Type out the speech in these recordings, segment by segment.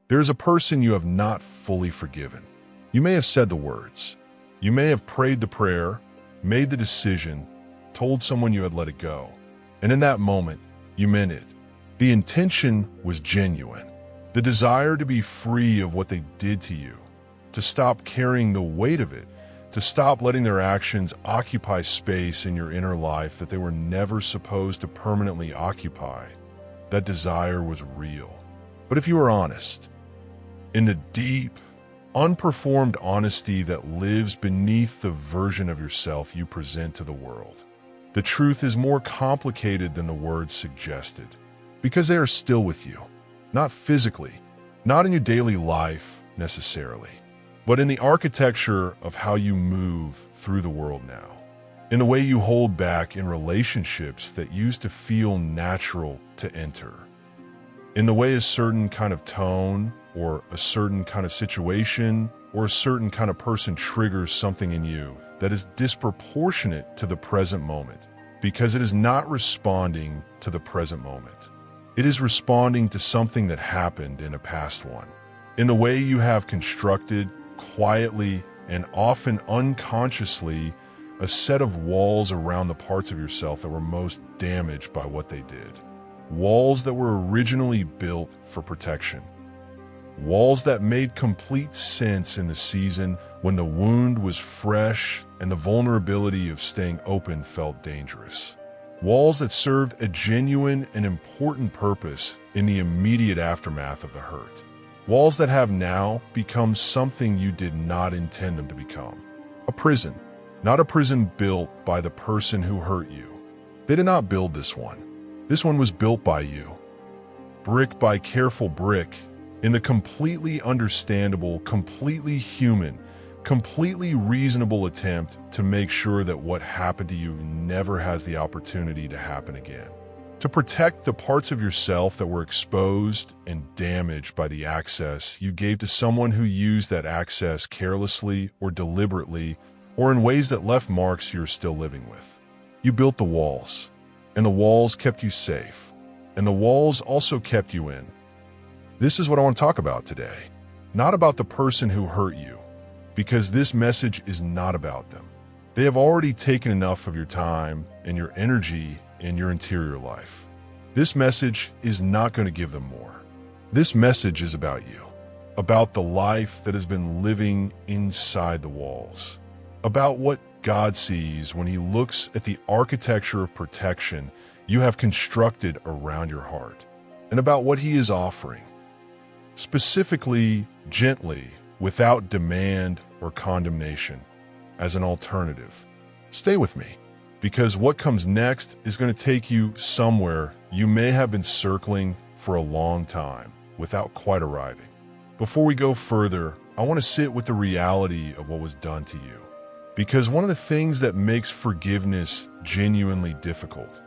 There is a person you have not fully forgiven. You may have said the words. You may have prayed the prayer, made the decision, told someone you had let it go. And in that moment, you meant it. The intention was genuine. The desire to be free of what they did to you, to stop carrying the weight of it, to stop letting their actions occupy space in your inner life that they were never supposed to permanently occupy. That desire was real. But if you were honest, in the deep, unperformed honesty that lives beneath the version of yourself you present to the world, the truth is more complicated than the words suggested, because they are still with you, not physically, not in your daily life necessarily, but in the architecture of how you move through the world now, in the way you hold back in relationships that used to feel natural to enter, in the way a certain kind of tone or a certain kind of situation or a certain kind of person triggers something in you that is disproportionate to the present moment, because it is not responding to the present moment. It is responding to something that happened in a past one, in the way you have constructed, quietly and often unconsciously, a set of walls around the parts of yourself that were most damaged by what they did. Walls that were originally built for protection. Walls that made complete sense in the season when the wound was fresh and the vulnerability of staying open felt dangerous. Walls that served a genuine and important purpose in the immediate aftermath of the hurt. Walls that have now become something you did not intend them to become. A prison, not a prison built by the person who hurt you. They did not build this one. This one was built by you. Brick by careful brick, in the completely understandable, completely human, completely reasonable attempt to make sure that what happened to you never has the opportunity to happen again. To protect the parts of yourself that were exposed and damaged by the access you gave to someone who used that access carelessly or deliberately, or in ways that left marks you're still living with. You built the walls, and the walls kept you safe, and the walls also kept you in. This is what I want to talk about today. Not about the person who hurt you, because this message is not about them. They have already taken enough of your time and your energy in your interior life. This message is not going to give them more. This message is about you, about the life that has been living inside the walls, about what God sees when He looks at the architecture of protection you have constructed around your heart, and about what He is offering. Specifically, gently, without demand or condemnation, as an alternative. Stay with me, because what comes next is going to take you somewhere you may have been circling for a long time without quite arriving. Before we go further, I want to sit with the reality of what was done to you, because one of the things that makes forgiveness genuinely difficult,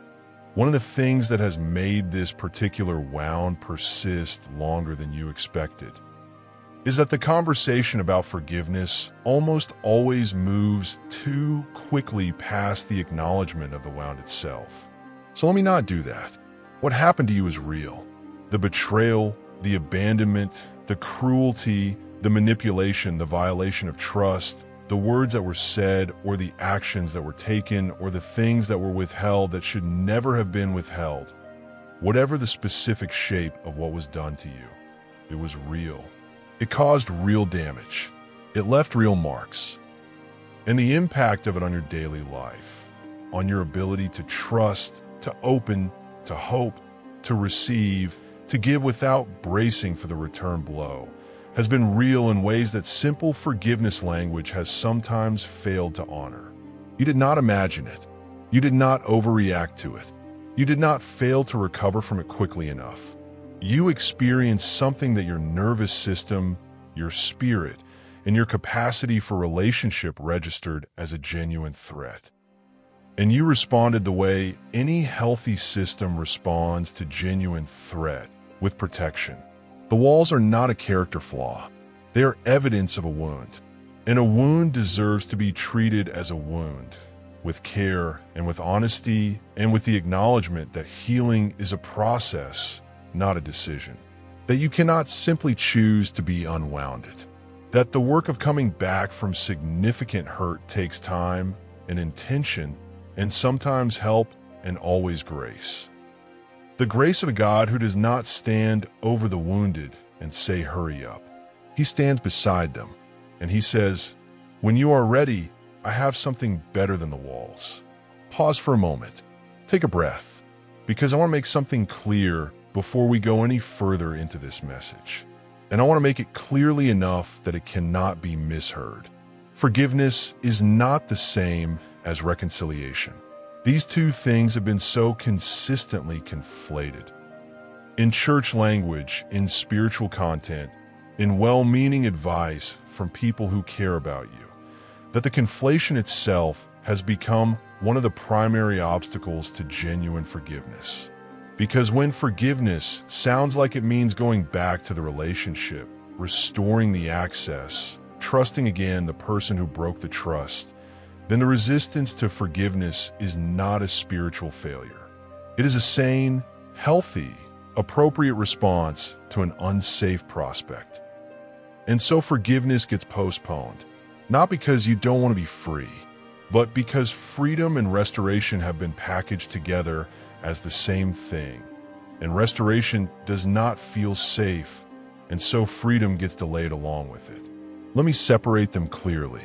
one of the things that has made this particular wound persist longer than you expected, is that the conversation about forgiveness almost always moves too quickly past the acknowledgement of the wound itself. So let me not do that. What happened to you is real. The betrayal, the abandonment, the cruelty, the manipulation, the violation of trust, the words that were said or the actions that were taken or the things that were withheld that should never have been withheld. Whatever the specific shape of what was done to you, it was real. It caused real damage. It left real marks. And the impact of it on your daily life, on your ability to trust, to open, to hope, to receive, to give without bracing for the return blow, has been real in ways that simple forgiveness language has sometimes failed to honor. You did not imagine it. You did not overreact to it. You did not fail to recover from it quickly enough. You experienced something that your nervous system, your spirit, and your capacity for relationship registered as a genuine threat. And you responded the way any healthy system responds to genuine threat, with protection. The walls are not a character flaw. They are evidence of a wound. And a wound deserves to be treated as a wound, with care and with honesty and with the acknowledgement that healing is a process, not a decision. that you cannot simply choose to be unwounded, that the work of coming back from significant hurt takes time and intention and sometimes help and always grace. The grace of a God who does not stand over the wounded and say, "Hurry up." He stands beside them, and he says, "When you are ready, I have something better than the walls." Pause for a moment. Take a breath, because I want to make something clear before we go any further into this message. And I want to make it clearly enough that it cannot be misheard. Forgiveness is not the same as reconciliation. These two things have been so consistently conflated. In church language, in spiritual content, in well-meaning advice from people who care about you, that the conflation itself has become one of the primary obstacles to genuine forgiveness. Because when forgiveness sounds like it means going back to the relationship, restoring the access, trusting again the person who broke the trust, then the resistance to forgiveness is not a spiritual failure. It is a sane, healthy, appropriate response to an unsafe prospect. And so forgiveness gets postponed, not because you don't want to be free, but because freedom and restoration have been packaged together as the same thing. And restoration does not feel safe, and so freedom gets delayed along with it. Let me separate them clearly.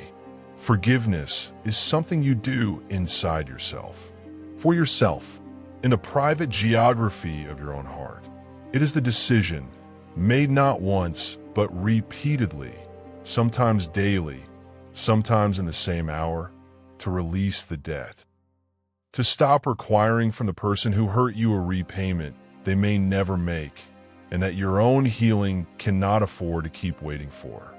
Forgiveness is something you do inside yourself, for yourself, in the private geography of your own heart. It is the decision, made not once, but repeatedly, sometimes daily, sometimes in the same hour, to release the debt. To stop requiring from the person who hurt you a repayment they may never make, and that your own healing cannot afford to keep waiting for.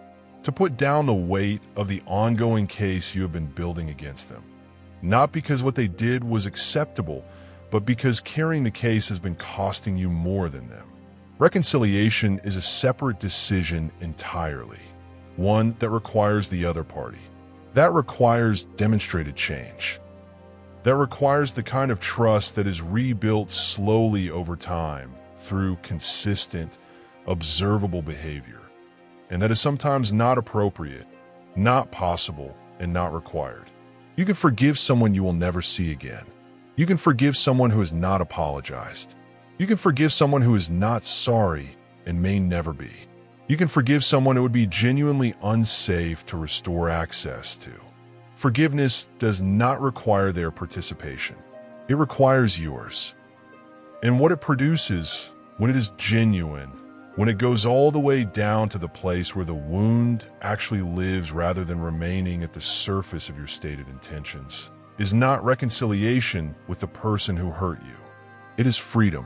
To put down the weight of the ongoing case you have been building against them. Not because what they did was acceptable, but because carrying the case has been costing you more than them. Reconciliation is a separate decision entirely, one that requires the other party. That requires demonstrated change. That requires the kind of trust that is rebuilt slowly over time through consistent, observable behavior, and that is sometimes not appropriate, not possible, and not required. You can forgive someone you will never see again. You can forgive someone who has not apologized. You can forgive someone who is not sorry and may never be. You can forgive someone it would be genuinely unsafe to restore access to. Forgiveness does not require their participation. It requires yours. And what it produces, when it is genuine, when it goes all the way down to the place where the wound actually lives rather than remaining at the surface of your stated intentions, is not reconciliation with the person who hurt you. It is freedom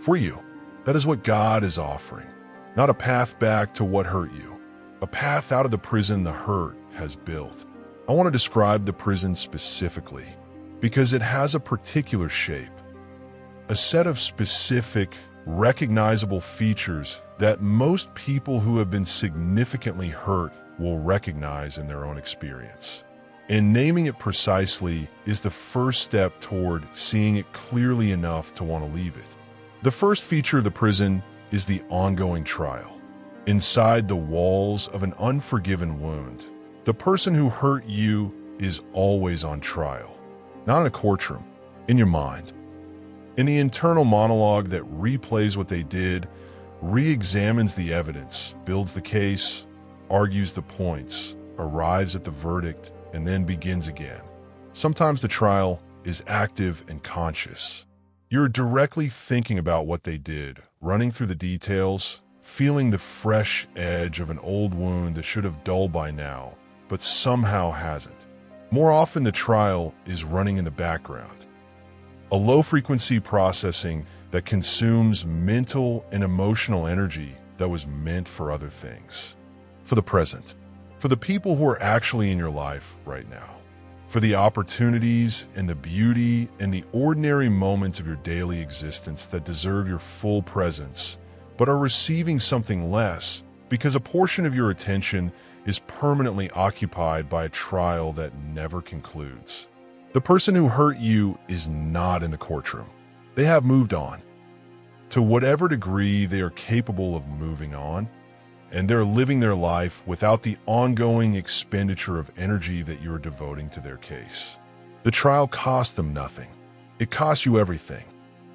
for you. That is what God is offering. Not a path back to what hurt you, a path out of the prison the hurt has built. I want to describe the prison specifically because it has a particular shape, a set of specific, recognizable features that most people who have been significantly hurt will recognize in their own experience. And naming it precisely is the first step toward seeing it clearly enough to want to leave it. The first feature of the prison is the ongoing trial. Inside the walls of an unforgiven wound, the person who hurt you is always on trial, not in a courtroom, in your mind. In the internal monologue that replays what they did, re-examines the evidence, builds the case, argues the points, arrives at the verdict, and then begins again. Sometimes the trial is active and conscious. You're directly thinking about what they did, running through the details, feeling the fresh edge of an old wound that should have dulled by now, but somehow hasn't. More often the trial is running in the background. A low-frequency processing that consumes mental and emotional energy that was meant for other things. For the present. For the people who are actually in your life right now. For the opportunities and the beauty and the ordinary moments of your daily existence that deserve your full presence, but are receiving something less because a portion of your attention is permanently occupied by a trial that never concludes. The person who hurt you is not in the courtroom. They have moved on. to whatever degree they are capable of moving on, and they're living their life without the ongoing expenditure of energy that you're devoting to their case. The trial costs them nothing. It costs you everything.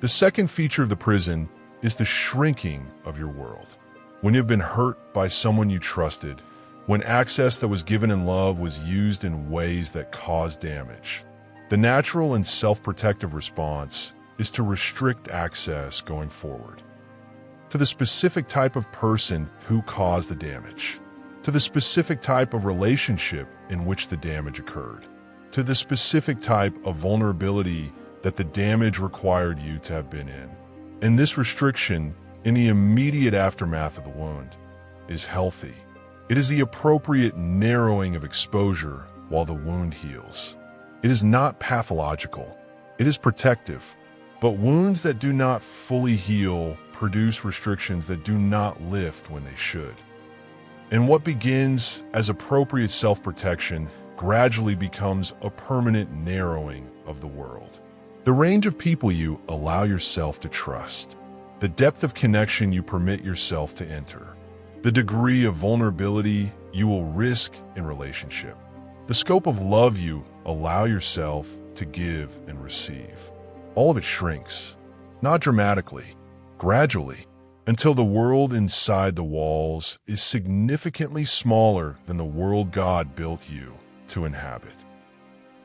The second feature of the prison is the shrinking of your world. When you've been hurt by someone you trusted, when access that was given in love was used in ways that caused damage, the natural and self-protective response is to restrict access going forward. To the specific type of person who caused the damage, to the specific type of relationship in which the damage occurred, to the specific type of vulnerability that the damage required you to have been in. And this restriction, in the immediate aftermath of the wound, is healthy. It is the appropriate narrowing of exposure while the wound heals. It is not pathological. It is protective. But wounds that do not fully heal produce restrictions that do not lift when they should. And what begins as appropriate self-protection gradually becomes a permanent narrowing of the world. The range of people you allow yourself to trust, the depth of connection you permit yourself to enter, the degree of vulnerability you will risk in relationship, the scope of love you allow yourself to give and receive. All of it shrinks, not dramatically, gradually, until the world inside the walls is significantly smaller than the world God built you to inhabit.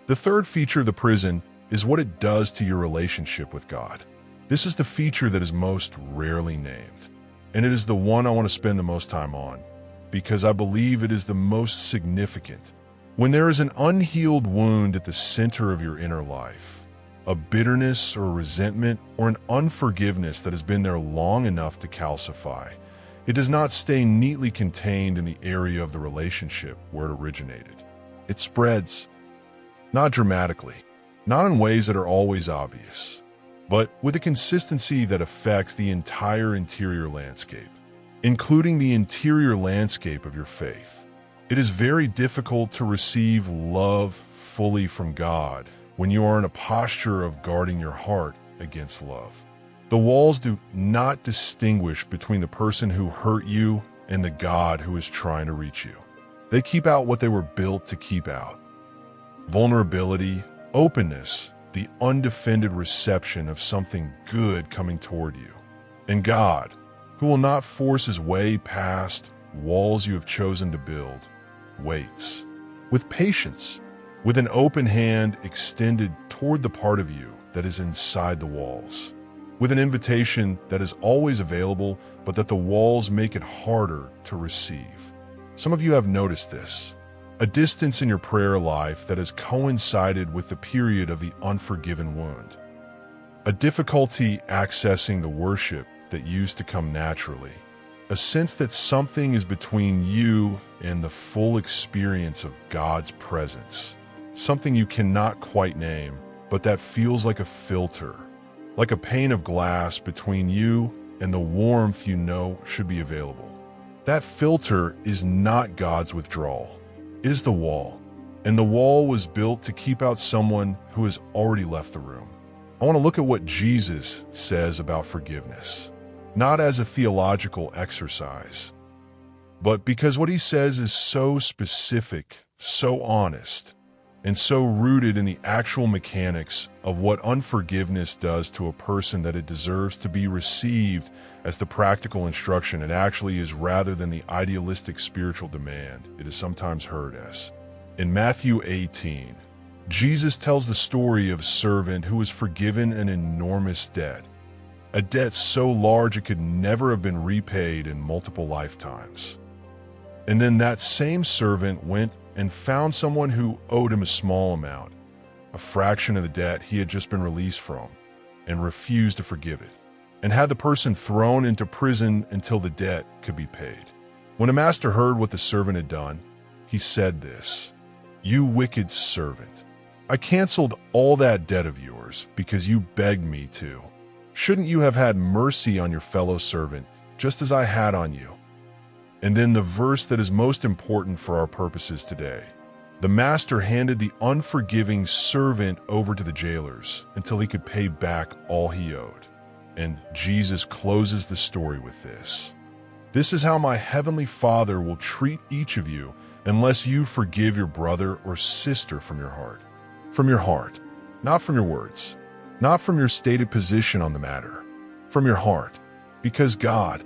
The third feature of the prison is what it does to your relationship with God. This is the feature that is most rarely named, and it is the one I want to spend the most time on, because I believe it is the most significant. When there is an unhealed wound at the center of your inner life, a bitterness or resentment or an unforgiveness that has been there long enough to calcify, it does not stay neatly contained in the area of the relationship where it originated. It spreads, not dramatically, not in ways that are always obvious, but with a consistency that affects the entire interior landscape, including the interior landscape of your faith. It is very difficult to receive love fully from God when you are in a posture of guarding your heart against love. The walls do not distinguish between the person who hurt you and the God who is trying to reach you. They keep out what they were built to keep out. Vulnerability, openness, the undefended reception of something good coming toward you. And God, who will not force his way past walls you have chosen to build, waits with patience, with an open hand extended toward the part of you that is inside the walls, with an invitation that is always available, but that the walls make it harder to receive. Some of you have noticed this. A distance in your prayer life that has coincided with the period of the unforgiven wound. A difficulty accessing the worship that used to come naturally. A sense that something is between you and the full experience of God's presence. Something you cannot quite name, but that feels like a filter, like a pane of glass between you and the warmth you know should be available. That filter is not God's withdrawal. It is the wall, and the wall was built to keep out someone who has already left the room. I want to look at what Jesus says about forgiveness, not as a theological exercise, but because what he says is so specific, so honest, and so rooted in the actual mechanics of what unforgiveness does to a person that it deserves to be received as the practical instruction it actually is, rather than the idealistic spiritual demand it is sometimes heard as. In Matthew 18, Jesus tells the story of a servant who was forgiven an enormous debt, a debt so large it could never have been repaid in multiple lifetimes. And then that same servant went and found someone who owed him a small amount, a fraction of the debt he had just been released from, and refused to forgive it, and had the person thrown into prison until the debt could be paid. When the master heard what the servant had done, he said this, "You wicked servant, I canceled all that debt of yours because you begged me to. Shouldn't you have had mercy on your fellow servant, just as I had on you?" And then the verse that is most important for our purposes today. The master handed the unforgiving servant over to the jailers until he could pay back all he owed. And Jesus closes the story with this. This is how my heavenly Father will treat each of you unless you forgive your brother or sister from your heart. From your heart, not from your words, not from your stated position on the matter, from your heart. Because God,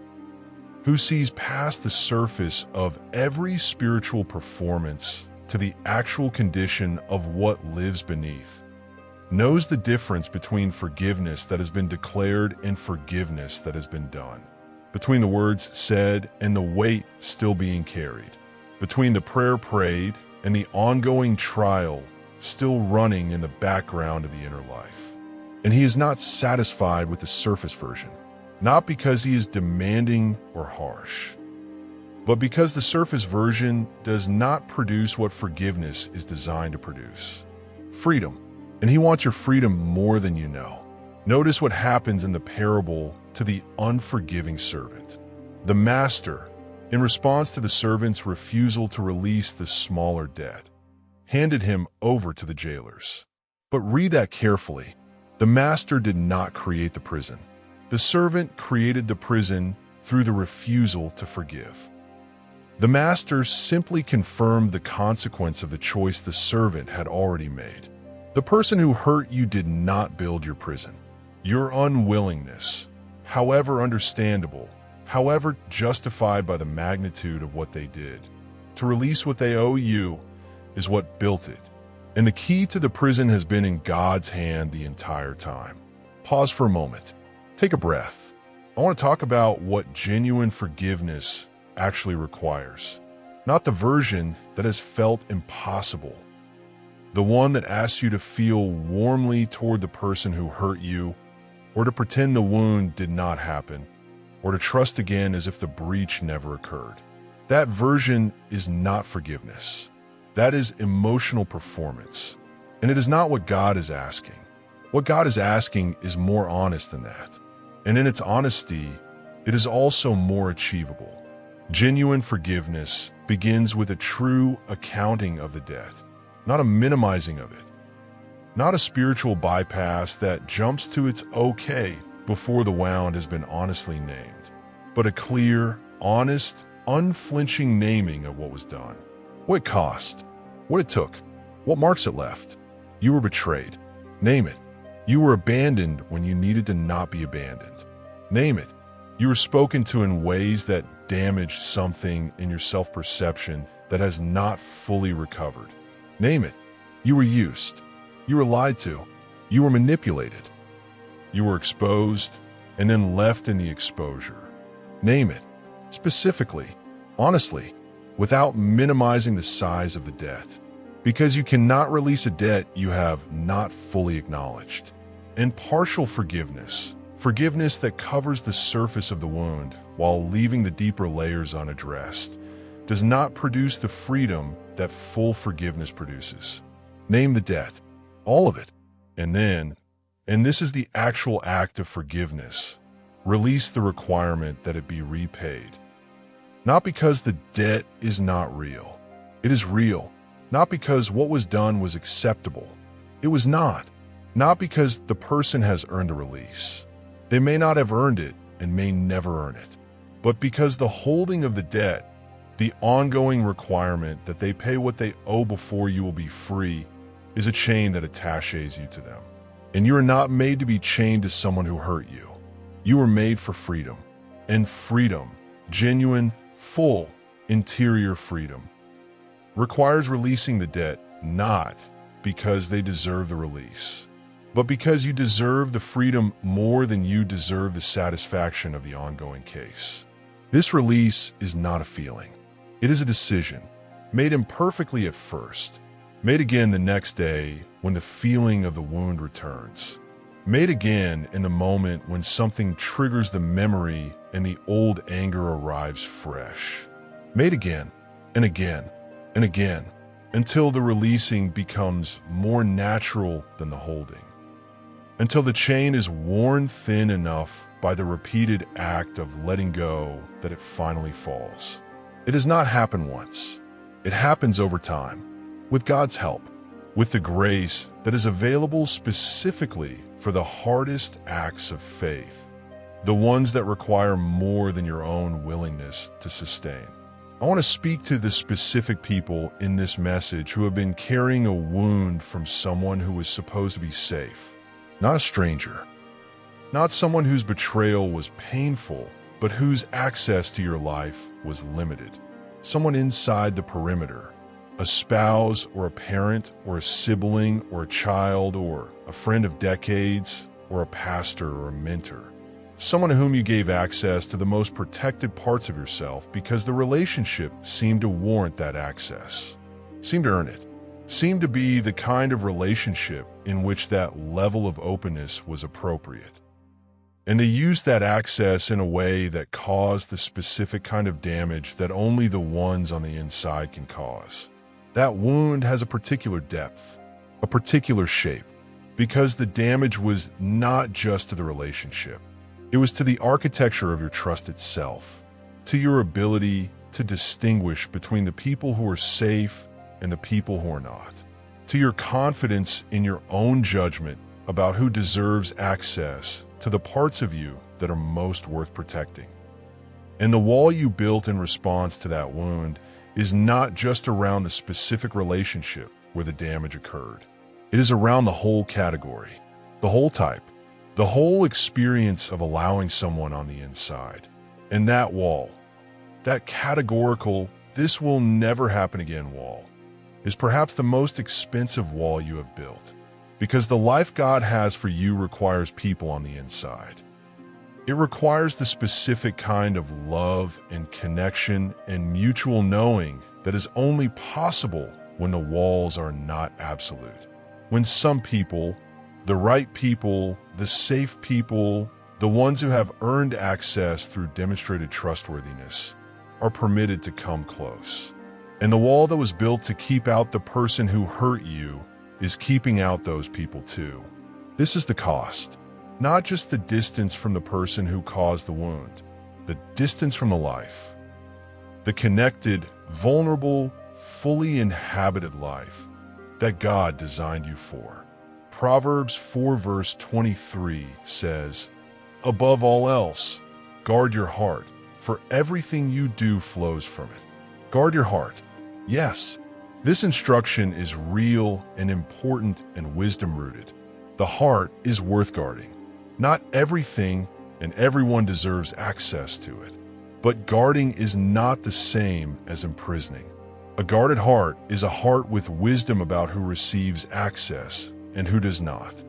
who sees past the surface of every spiritual performance to the actual condition of what lives beneath, knows the difference between forgiveness that has been declared and forgiveness that has been done, between the words said and the weight still being carried, between the prayer prayed and the ongoing trial still running in the background of the inner life. And he is not satisfied with the surface version, not because he is demanding or harsh, but because the surface version does not produce what forgiveness is designed to produce: freedom. And he wants your freedom more than you know. Notice what happens in the parable to the unforgiving servant. The master, in response to the servant's refusal to release the smaller debt, handed him over to the jailers. But read that carefully. The master did not create the prison. The servant created the prison through the refusal to forgive. The master simply confirmed the consequence of the choice the servant had already made. The person who hurt you did not build your prison. Your unwillingness, however understandable, however justified by the magnitude of what they did, to release what they owe you is what built it. And the key to the prison has been in God's hand the entire time. Pause for a moment. Take a breath. I want to talk about what genuine forgiveness actually requires. Not the version that has felt impossible. The one that asks you to feel warmly toward the person who hurt you, or to pretend the wound did not happen, or to trust again as if the breach never occurred. That version is not forgiveness. That is emotional performance. And it is not what God is asking. What God is asking is more honest than that. And in its honesty, it is also more achievable. Genuine forgiveness begins with a true accounting of the debt. Not a minimizing of it. Not a spiritual bypass that jumps to its okay before the wound has been honestly named, but a clear, honest, unflinching naming of what was done. What it cost, what it took, what marks it left. You were betrayed. Name it. You were abandoned when you needed to not be abandoned. Name it. You were spoken to in ways that damaged something in your self-perception that has not fully recovered. Name it. You were used. You were lied to. You were manipulated. You were exposed and then left in the exposure. Name it. Specifically, honestly, without minimizing the size of the debt. Because you cannot release a debt you have not fully acknowledged. And partial forgiveness, forgiveness that covers the surface of the wound while leaving the deeper layers unaddressed, does not produce the freedom that full forgiveness produces. Name the debt, all of it, and then, and this is the actual act of forgiveness, release the requirement that it be repaid. Not because the debt is not real. It is real. Not because what was done was acceptable. It was not. Not because the person has earned a release. They may not have earned it and may never earn it. But because the holding of the debt, the ongoing requirement that they pay what they owe before you will be free, is a chain that attaches you to them. And you are not made to be chained to someone who hurt you. You were made for freedom. And freedom, genuine, full, interior freedom, requires releasing the debt not because they deserve the release, but because you deserve the freedom more than you deserve the satisfaction of the ongoing case. This release is not a feeling. It is a decision, made imperfectly at first, made again the next day when the feeling of the wound returns, made again in the moment when something triggers the memory and the old anger arrives fresh, made again and again and again until the releasing becomes more natural than the holding, until the chain is worn thin enough by the repeated act of letting go that it finally falls. It does not happen once. It happens over time, with God's help, with the grace that is available specifically for the hardest acts of faith, the ones that require more than your own willingness to sustain. I want to speak to the specific people in this message who have been carrying a wound from someone who was supposed to be safe. Not a stranger. Not someone whose betrayal was painful, but whose access to your life was limited. Someone inside the perimeter. A spouse or a parent or a sibling or a child or a friend of decades or a pastor or a mentor. Someone to whom you gave access to the most protected parts of yourself because the relationship seemed to warrant that access, seemed to earn it, seemed to be the kind of relationship in which that level of openness was appropriate. And they used that access in a way that caused the specific kind of damage that only the ones on the inside can cause. That wound has a particular depth, a particular shape, because the damage was not just to the relationship. It was to the architecture of your trust itself, to your ability to distinguish between the people who are safe and the people who are not, to your confidence in your own judgment about who deserves access to the parts of you that are most worth protecting. And the wall you built in response to that wound is not just around the specific relationship where the damage occurred. It is around the whole category, the whole type, the whole experience of allowing someone on the inside. And that wall, that categorical, this will never happen again wall, is perhaps the most expensive wall you have built, because the life God has for you requires people on the inside. It requires the specific kind of love and connection and mutual knowing that is only possible when the walls are not absolute. When some people, the right people, the safe people, the ones who have earned access through demonstrated trustworthiness, are permitted to come close. And the wall that was built to keep out the person who hurt you is keeping out those people too. This is the cost. Not just the distance from the person who caused the wound, the distance from the life. The connected, vulnerable, fully inhabited life that God designed you for. Proverbs 4 verse 23 says, "Above all else, guard your heart, for everything you do flows from it." Guard your heart. Yes, this instruction is real and important and wisdom-rooted. The heart is worth guarding. Not everything and everyone deserves access to it. But guarding is not the same as imprisoning. A guarded heart is a heart with wisdom about who receives access and who does not.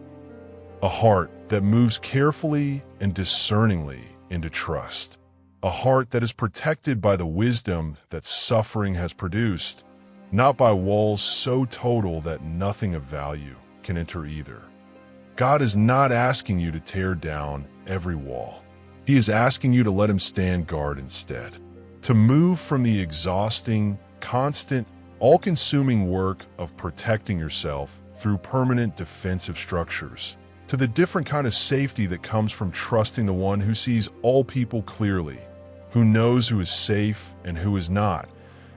A heart that moves carefully and discerningly into trust. A heart that is protected by the wisdom that suffering has produced, not by walls so total that nothing of value can enter either. God is not asking you to tear down every wall. He is asking you to let Him stand guard instead. To move from the exhausting, constant, all-consuming work of protecting yourself through permanent defensive structures, to the different kind of safety that comes from trusting the one who sees all people clearly, who knows who is safe and who is not,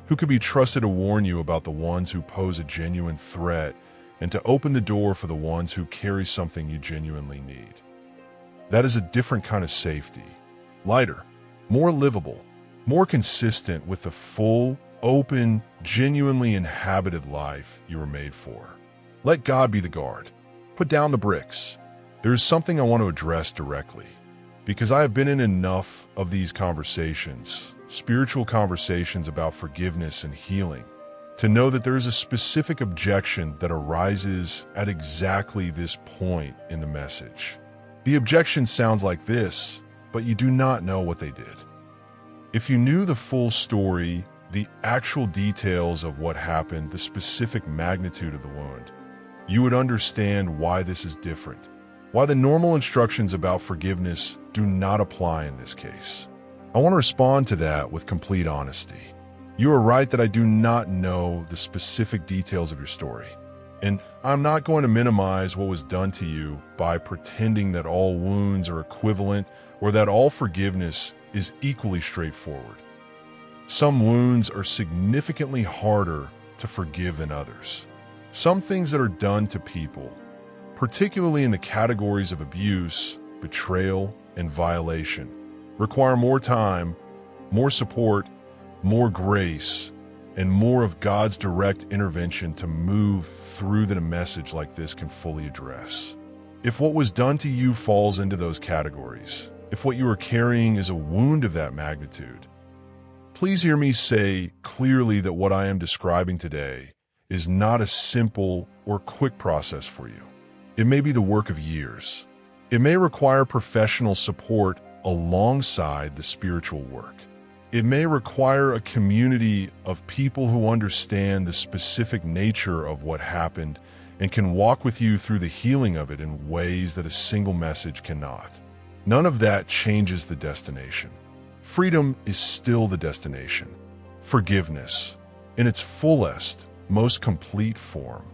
who could be trusted to warn you about the ones who pose a genuine threat and to open the door for the ones who carry something you genuinely need. That is a different kind of safety, lighter, more livable, more consistent with the full, open, genuinely inhabited life you were made for. Let God be the guard. Put down the bricks. There is something I want to address directly, because I have been in enough of these conversations, spiritual conversations about forgiveness and healing, to know that there is a specific objection that arises at exactly this point in the message. The objection sounds like this, but you do not know what they did. If you knew the full story, the actual details of what happened, the specific magnitude of the wound, you would understand why this is different, why the normal instructions about forgiveness do not apply in this case. I want to respond to that with complete honesty. You are right that I do not know the specific details of your story, and I'm not going to minimize what was done to you by pretending that all wounds are equivalent or that all forgiveness is equally straightforward. Some wounds are significantly harder to forgive than others. Some things that are done to people, particularly in the categories of abuse, betrayal, and violation require more time, more support, more grace, and more of God's direct intervention to move through that a message like this can fully address. If what was done to you falls into those categories, if what you are carrying is a wound of that magnitude, please hear me say clearly that what I am describing today is not a simple or quick process for you. It may be the work of years. It may require professional support alongside the spiritual work. It may require a community of people who understand the specific nature of what happened and can walk with you through the healing of it in ways that a single message cannot. None of that changes the destination. Freedom is still the destination. Forgiveness, in its fullest, most complete form,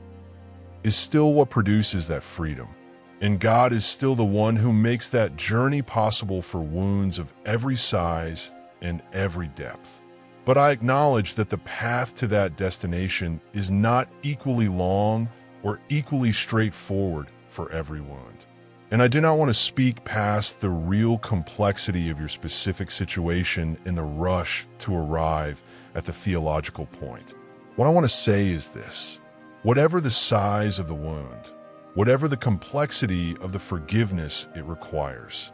is still what produces that freedom. And God is still the one who makes that journey possible for wounds of every size and every depth. But I acknowledge that the path to that destination is not equally long or equally straightforward for every wound. And I do not want to speak past the real complexity of your specific situation in the rush to arrive at the theological point. What I want to say is this: whatever the size of the wound, whatever the complexity of the forgiveness it requires,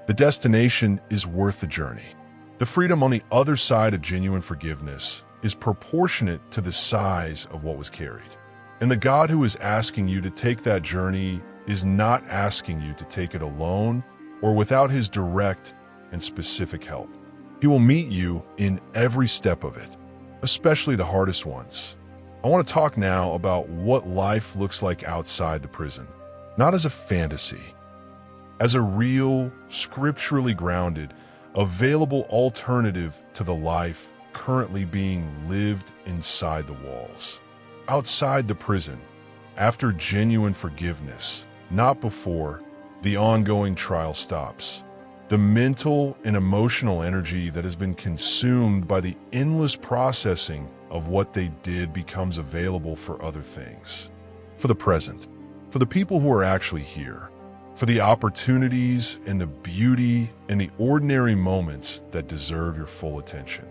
the destination is worth the journey. The freedom on the other side of genuine forgiveness is proportionate to the size of what was carried. And the God who is asking you to take that journey is not asking you to take it alone or without his direct and specific help. He will meet you in every step of it, especially the hardest ones. I want to talk now about what life looks like outside the prison, not as a fantasy, as a real, scripturally grounded, available alternative to the life currently being lived inside the walls. Outside the prison, after genuine forgiveness, not before, the ongoing trial stops. The mental and emotional energy that has been consumed by the endless processing of what they did becomes available for other things. For the present, for the people who are actually here, for the opportunities and the beauty and the ordinary moments that deserve your full attention.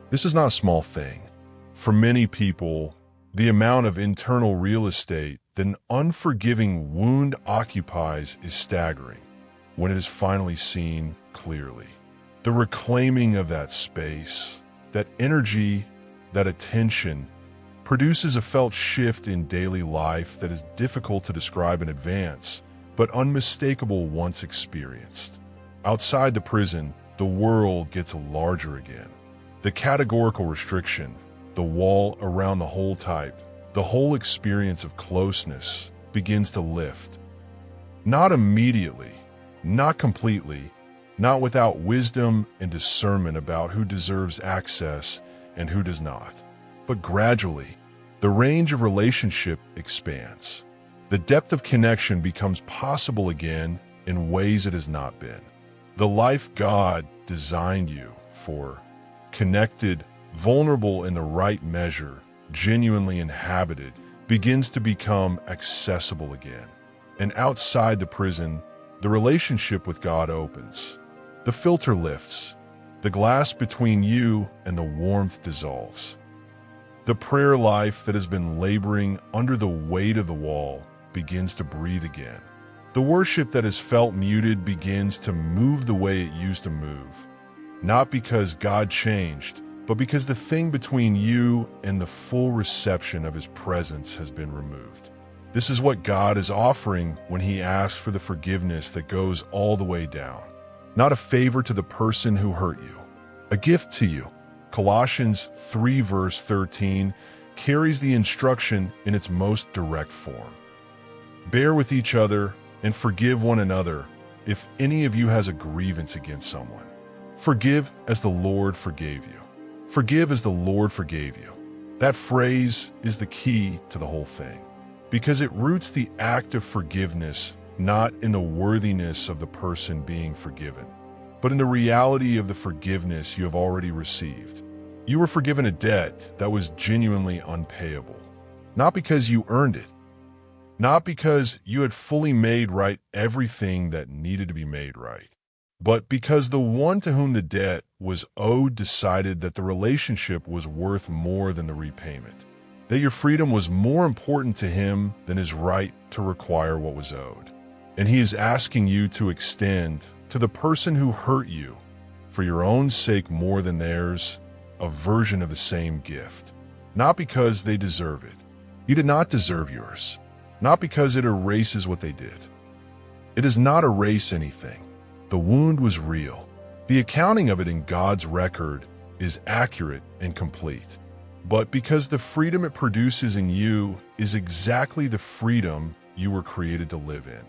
This is not a small thing. For many people, the amount of internal real estate that an unforgiving wound occupies is staggering when it is finally seen clearly. The reclaiming of that space, that energy, that attention, produces a felt shift in daily life that is difficult to describe in advance, but unmistakable once experienced. Outside the prison, the world gets larger again. The categorical restriction, the wall around the whole type, the whole experience of closeness begins to lift. Not immediately, not completely, not without wisdom and discernment about who deserves access and who does not. But gradually, the range of relationship expands. The depth of connection becomes possible again in ways it has not been. The life God designed you for, connected, vulnerable in the right measure, genuinely inhabited, begins to become accessible again. And outside the prison, the relationship with God opens. The filter lifts. The glass between you and the warmth dissolves. The prayer life that has been laboring under the weight of the wall begins to breathe again. The worship that has felt muted begins to move the way it used to move. Not because God changed, but because the thing between you and the full reception of his presence has been removed. This is what God is offering when he asks for the forgiveness that goes all the way down. Not a favor to the person who hurt you, a gift to you. Colossians 3 verse 13 carries the instruction in its most direct form. Bear with each other and forgive one another if any of you has a grievance against someone. Forgive as the Lord forgave you. Forgive as the Lord forgave you. That phrase is the key to the whole thing, because it roots the act of forgiveness not in the worthiness of the person being forgiven, but in the reality of the forgiveness you have already received. You were forgiven a debt that was genuinely unpayable, not because you earned it, not because you had fully made right everything that needed to be made right, but because the one to whom the debt was owed decided that the relationship was worth more than the repayment, that your freedom was more important to him than his right to require what was owed. And he is asking you to extend to the person who hurt you, for your own sake more than theirs, a version of the same gift. Not because they deserve it. You did not deserve yours. Not because it erases what they did. It does not erase anything. The wound was real. The accounting of it in God's record is accurate and complete. But because the freedom it produces in you is exactly the freedom you were created to live in,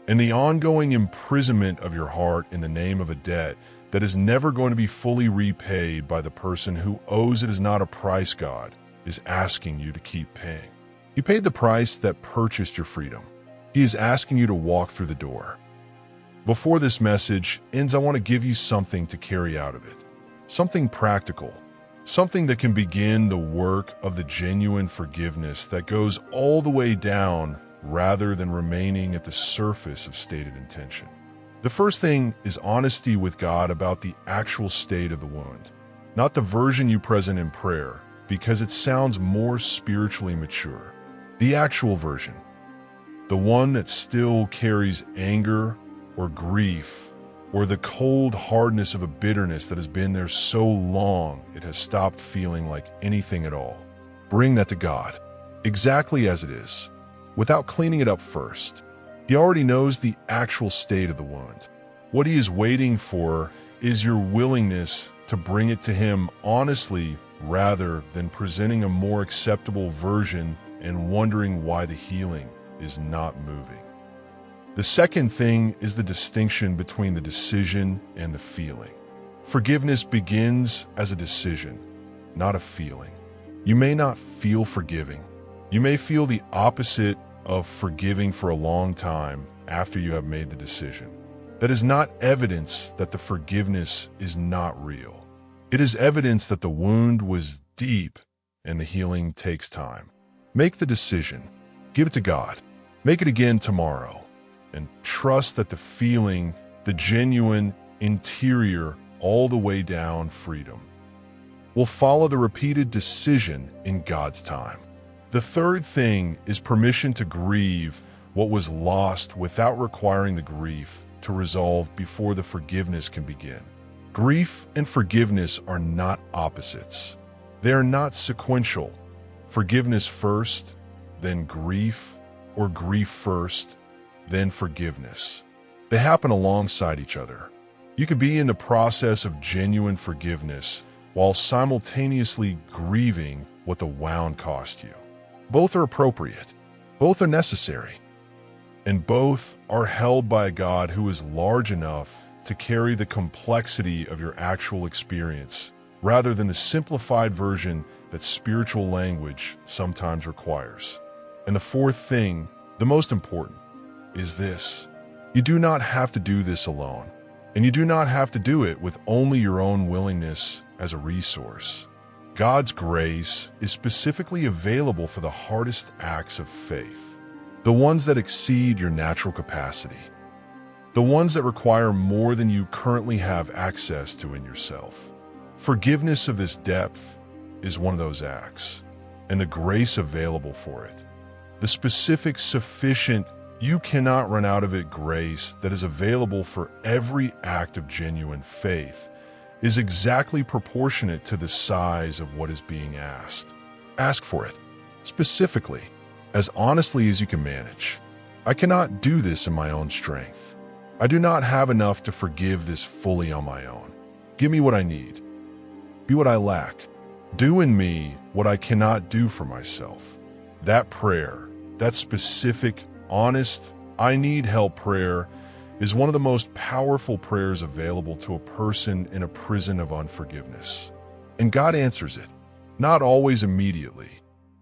and the ongoing imprisonment of your heart in the name of a debt that is never going to be fully repaid by the person who owes it is not a price God is asking you to keep paying. You paid the price that purchased your freedom. He is asking you to walk through the door. Before this message ends, I want to give you something to carry out of it. Something practical. Something that can begin the work of the genuine forgiveness that goes all the way down rather than remaining at the surface of stated intention. The first thing is honesty with God about the actual state of the wound, not the version you present in prayer, because it sounds more spiritually mature. The actual version, the one that still carries anger or grief or the cold hardness of a bitterness that has been there so long it has stopped feeling like anything at all. Bring that to God, exactly as it is, without cleaning it up first. He already knows the actual state of the wound. What he is waiting for is your willingness to bring it to him honestly rather than presenting a more acceptable version and wondering why the healing is not moving. The second thing is the distinction between the decision and the feeling. Forgiveness begins as a decision, not a feeling. You may not feel forgiving. You may feel the opposite of forgiving for a long time after you have made the decision. That is not evidence that the forgiveness is not real. It is evidence that the wound was deep and the healing takes time. Make the decision. Give it to God. Make it again tomorrow. And trust that the feeling, the genuine, interior, all the way down freedom, will follow the repeated decision in God's time. The third thing is permission to grieve what was lost without requiring the grief to resolve before the forgiveness can begin. Grief and forgiveness are not opposites. They are not sequential. Forgiveness first, then grief, or grief first, then forgiveness. They happen alongside each other. You could be in the process of genuine forgiveness while simultaneously grieving what the wound cost you. Both are appropriate. Both are necessary. And both are held by a God who is large enough to carry the complexity of your actual experience, rather than the simplified version that spiritual language sometimes requires. And the fourth thing, the most important, is this. You do not have to do this alone, and you do not have to do it with only your own willingness as a resource. God's grace is specifically available for the hardest acts of faith, the ones that exceed your natural capacity, the ones that require more than you currently have access to in yourself. Forgiveness of this depth is one of those acts, and the grace available for it, the specific, sufficient, you cannot run out of it grace that is available for every act of genuine faith, is exactly proportionate to the size of what is being asked. Ask for it, specifically, as honestly as you can manage. I cannot do this in my own strength. I do not have enough to forgive this fully on my own. Give me what I need. Be what I lack. Do in me what I cannot do for myself. That prayer, that specific, honest, I need help prayer, is one of the most powerful prayers available to a person in a prison of unforgiveness. And God answers it, not always immediately,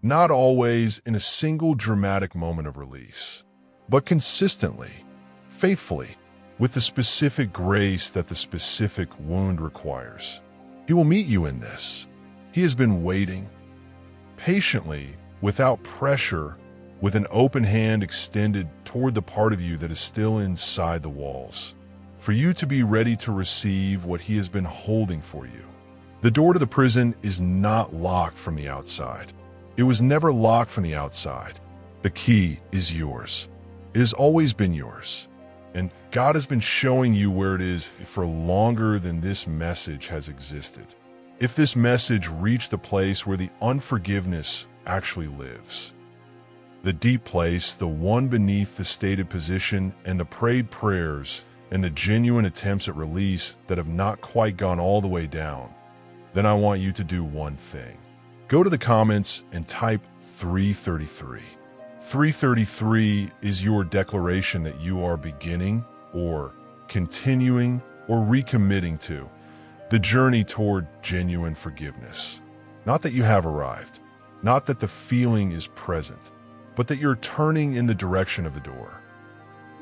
not always in a single dramatic moment of release, but consistently, faithfully, with the specific grace that the specific wound requires. He will meet you in this. He has been waiting, patiently, without pressure, with an open hand extended toward the part of you that is still inside the walls, for you to be ready to receive what he has been holding for you. The door to the prison is not locked from the outside. It was never locked from the outside. The key is yours. It has always been yours. And God has been showing you where it is for longer than this message has existed. If this message reached the place where the unforgiveness actually lives, the deep place, the one beneath the stated position and the prayed prayers and the genuine attempts at release that have not quite gone all the way down, then I want you to do one thing. Go to the comments and type 333. 333 is your declaration that you are beginning or continuing or recommitting to the journey toward genuine forgiveness. Not that you have arrived, not that the feeling is present, but that you're turning in the direction of the door.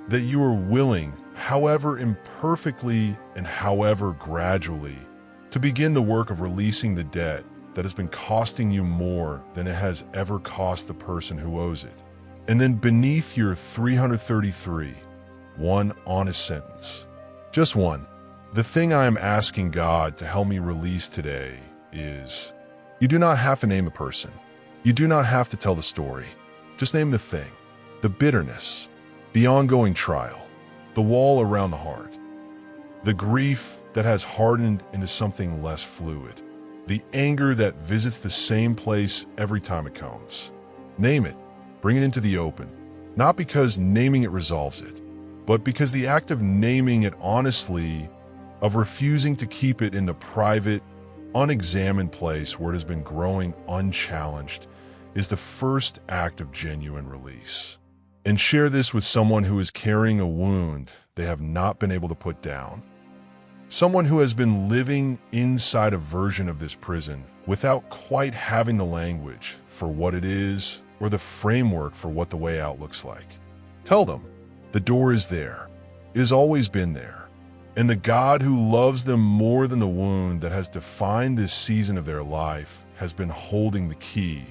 That you are willing, however imperfectly and however gradually, to begin the work of releasing the debt that has been costing you more than it has ever cost the person who owes it. And then beneath your 333, one honest sentence. Just one. The thing I am asking God to help me release today is, you do not have to name a person. You do not have to tell the story. Just name the thing, the bitterness, the ongoing trial, the wall around the heart, the grief that has hardened into something less fluid, the anger that visits the same place every time it comes. Name it, bring it into the open, not because naming it resolves it, but because the act of naming it honestly, of refusing to keep it in the private, unexamined place where it has been growing unchallenged, is the first act of genuine release. And share this with someone who is carrying a wound they have not been able to put down. Someone who has been living inside a version of this prison without quite having the language for what it is or the framework for what the way out looks like. Tell them, the door is there. It has always been there. And the God who loves them more than the wound that has defined this season of their life has been holding the key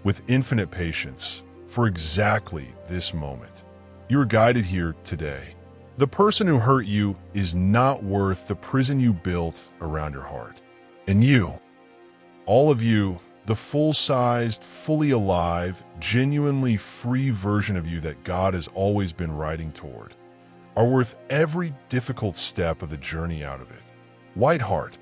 with infinite patience for exactly this moment. You are guided here today. The person who hurt you is not worth the prison you built around your heart. And you, all of you, the full-sized, fully alive, genuinely free version of you that God has always been riding toward, are worth every difficult step of the journey out of it. White heart,